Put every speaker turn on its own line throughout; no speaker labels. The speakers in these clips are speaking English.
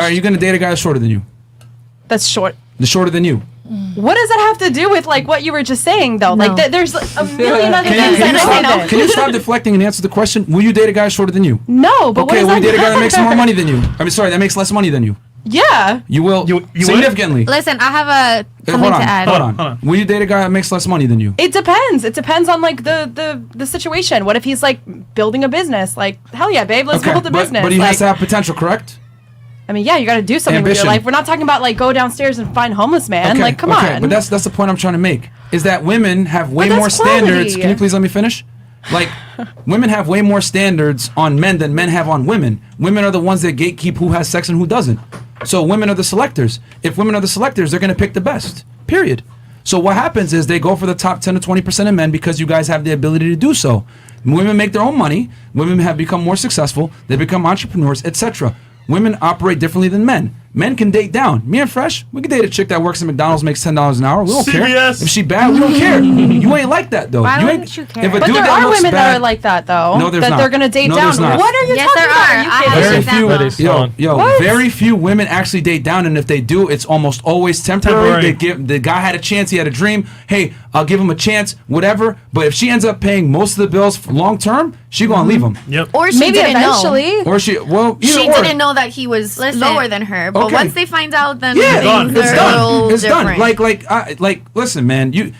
Are you going to date a guy that's shorter than you?
That's short.
The shorter than you.
What does that have to do with like what you were just saying though? No. Like there's a million other things I know.
Can you stop deflecting and answer the question? Will you date a guy shorter than you?
No, but
okay, will you date a guy that makes more money than you? I mean, sorry, that makes less money than you.
Yeah.
You will significantly.
Listen, I have something to add.
Hold on. Will you date a guy that makes less money than you?
It depends. It depends on like the situation. What if he's like building a business? Like, hell yeah, babe, let's build a business.
But he has to have potential, correct?
I mean, yeah, you got to do something with your life. We're not talking about like go downstairs and find homeless man.
Okay,
like, come on.
But that's the point I'm trying to make. Is that women have way more standards. Can you please let me finish? Like, women have way more standards on men than men have on women. Women are the ones that gatekeep who has sex and who doesn't. So women are the selectors. If women are the selectors, they're going to pick the best. Period. So what happens is they go for the top 10 to 20% of men because you guys have the ability to do so. Women make their own money. Women have become more successful. They become entrepreneurs, etc. Women operate differently than men. Men can date down. Me and Fresh, we can date a chick that works at McDonald's, makes $10 an hour. We don't care. If she bad, we don't care. You ain't like that though.
Why wouldn't you care?
But there are women that are like that though.
No, there's not.
That they're gonna date down. What are you talking about?
Very few women actually date down, and if they do, it's almost always temporary. They give the guy had a chance, he had a dream. Hey, I'll give him a chance, whatever. But if she ends up paying most of the bills for long term, she gonna leave him.
Yep.
Or she
maybe
didn't
eventually.
know.
Or she
didn't know that he was lower than her. But once they find out, then things are a little different.
Like, listen, man.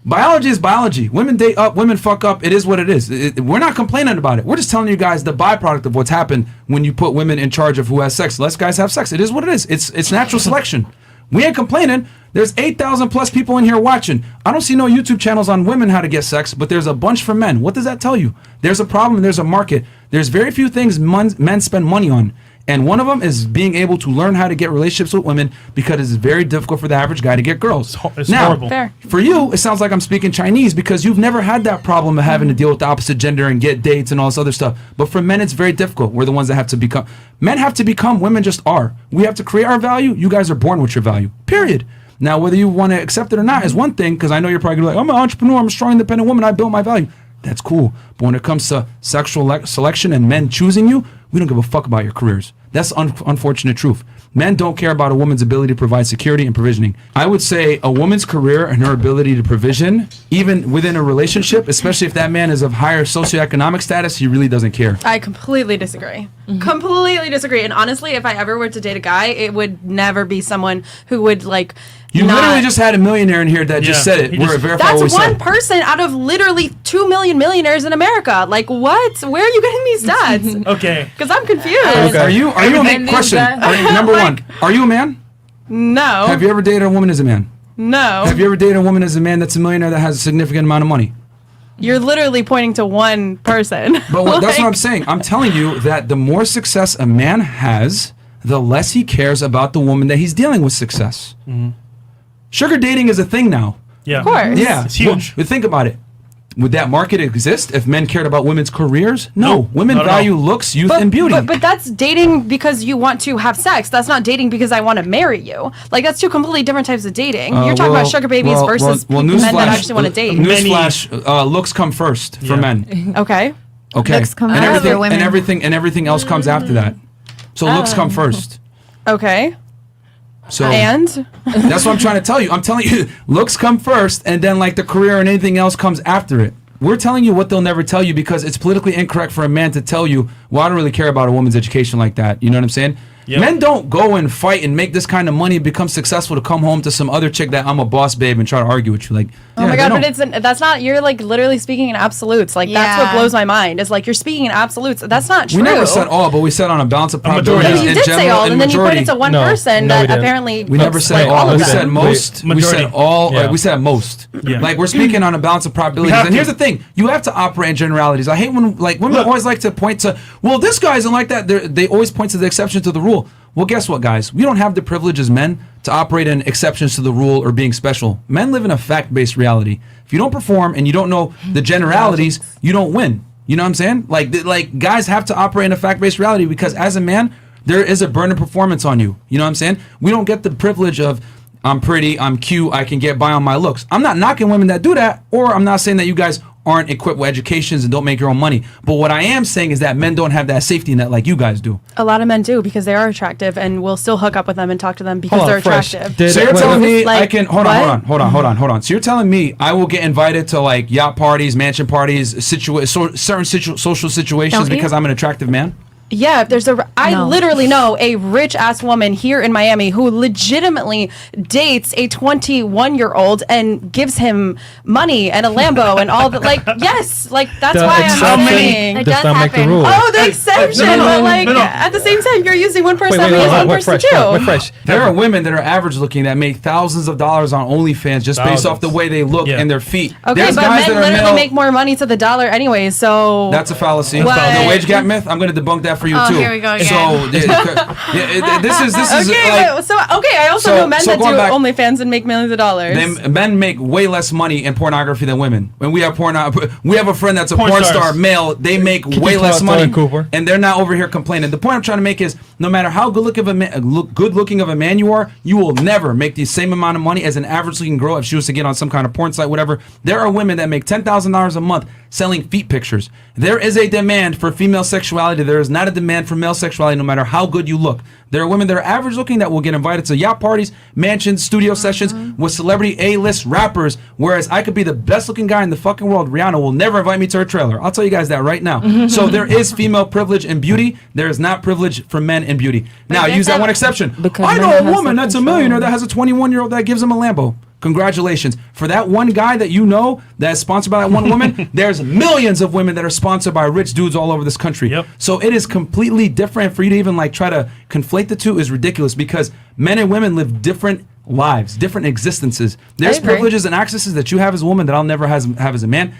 Biology is biology. Women date up, women fuck up. It is what it is. We're not complaining about it. We're just telling you guys the byproduct of what's happened when you put women in charge of who has sex. Less guys have sex. It is what it is. It's natural selection. We ain't complaining. There's 8,000 plus people in here watching. I don't see no YouTube channels on women how to get sex, but there's a bunch for men. What does that tell you? There's a problem and there's a market. There's very few things men spend money on. And one of them is being able to learn how to get relationships with women because it's very difficult for the average guy to get girls.
It's
now,
horrible.
Fair.
For you, it sounds like I'm speaking Chinese because you've never had that problem of having to deal with the opposite gender and get dates and all this other stuff. But for men, it's very difficult. We're the ones that have to become. Men have to become. Women just are. We have to create our value. You guys are born with your value. Period. Now, whether you want to accept it or not is one thing, because I know you're probably like, I'm an entrepreneur. I'm a strong, independent woman. I built my value. That's cool. But when it comes to sexual selection and men choosing you, we don't give a fuck about your careers. That's unfortunate truth. Men don't care about a woman's ability to provide security and provisioning. I would say a woman's career and her ability to provision, even within a relationship, especially if that man is of higher socioeconomic status, he really doesn't care.
I completely disagree. Completely disagree. And honestly, if I ever were to date a guy, it would never be someone who would like.
You literally just had a millionaire in here that just said it.
That's one person out of literally 2 million millionaires in America. Like what? Where are you getting these stats?
Okay.
Because I'm confused.
Okay. Are you a man? Question. Number one, are you a man?
No.
Have you ever dated a woman as a man?
No.
Have you ever dated a woman as a man that's a millionaire that has a significant amount of money?
You're literally pointing to one person.
But that's what I'm saying. I'm telling you that the more success a man has, the less he cares about the woman that he's dealing with success. Mm-hmm. Sugar dating is a thing now.
Yeah.
Of course.
Yeah. It's huge.
But think about it. Would that market exist if men cared about women's careers? No. Women value looks, youth, and beauty.
But that's dating because you want to have sex. That's not dating because I want to marry you. Like, that's two completely different types of dating. You're talking about sugar babies versus men that actually want to date.
Newsflash, looks come first for men.
Okay.
Looks come first for women.
And everything else comes after that. So looks come first.
Okay.
So
and
that's what I'm trying to tell you. I'm telling you, looks come first, and then like the career and anything else comes after it. We're telling you what they'll never tell you because it's politically incorrect for a man to tell you, well, I don't really care about a woman's education like that. You know what I'm saying? Yep. Men don't go and fight and make this kind of money and become successful to come home to some other chick that I'm a boss babe and try to argue with you. Like,
oh my God, but that's not, you're like literally speaking in absolutes. Like, that's what blows my mind. Is like, you're speaking in absolutes. That's not true.
We never said all, but we said on a balance of probability.
You did say all, and then you pointed to one person that apparently.
We never said all. We said most. We said all. We said most.
Yeah.
Like, we're speaking on a balance of probabilities. And here's the thing. You have to operate in generalities. I hate when, like, women always like to point to, well, this guy isn't like that. They always point to the exception to the rule. Well, guess what, guys? We don't have the privilege as men to operate in exceptions to the rule or being special. Men live in a fact-based reality. If you don't perform and you don't know the generalities, you don't win. You know what I'm saying? Like guys have to operate in a fact-based reality because as a man, there is a burden of performance on you. You know what I'm saying? We don't get the privilege of, I'm pretty, I'm cute, I can get by on my looks. I'm not knocking women that do that, or I'm not saying that you guys aren't equipped with educations and don't make your own money. But what I am saying is that men don't have that safety net like you guys do.
A lot of men do because they are attractive, and we'll still hook up with them and talk to them because they're attractive.
So you're telling me I can hold on. So you're telling me I will get invited to like yacht parties, mansion parties, certain social situations because I'm an attractive man?
Yeah, I literally know a rich ass woman here in Miami who legitimately dates a 21-year-old and gives him money and a Lambo and all that. Like, yes, like that's why I'm saying
it does happen.
Oh, the exception, but like at the same time, you're using one person, I'm using one person too.
There are women that are average looking that make thousands of dollars on OnlyFans just based off the way they look and their feet.
Okay, but men literally make more money to the dollar anyway, so
that's a fallacy. The wage gap myth. I'm going to debunk that for you too.
Here we go again.
So this is
okay. I also know men that do OnlyFans and make millions of dollars.
Men make way less money in pornography than women. When we have we have a friend that's a porn star male. They make way less money, and they're not over here complaining. The point I'm trying to make is, no matter how good looking of a man you are, you will never make the same amount of money as an average looking girl if she was to get on some kind of porn site, whatever. There are women that make $10,000 a month selling feet pictures. There is a demand for female sexuality. There is not a demand for male sexuality, no matter how good you look. There are women that are average looking that will get invited to yacht parties, mansions, studio sessions with celebrity A-list rappers, whereas I could be the best looking guy in the fucking world. Rihanna will never invite me to her trailer. I'll tell you guys that right now. So there is female privilege in beauty. There is not privilege for men in beauty. Now, use that one exception. I know a woman that's a millionaire that has a 21-year-old that gives him a Lambo. Congratulations. For that one guy that you know that is sponsored by that one woman, there's millions of women that are sponsored by rich dudes all over this country. So it is completely different. For you to even like try to conflate the two is ridiculous, because men and women live different lives, different existences. There's privileges and accesses that you have as a woman that I'll never have as a man.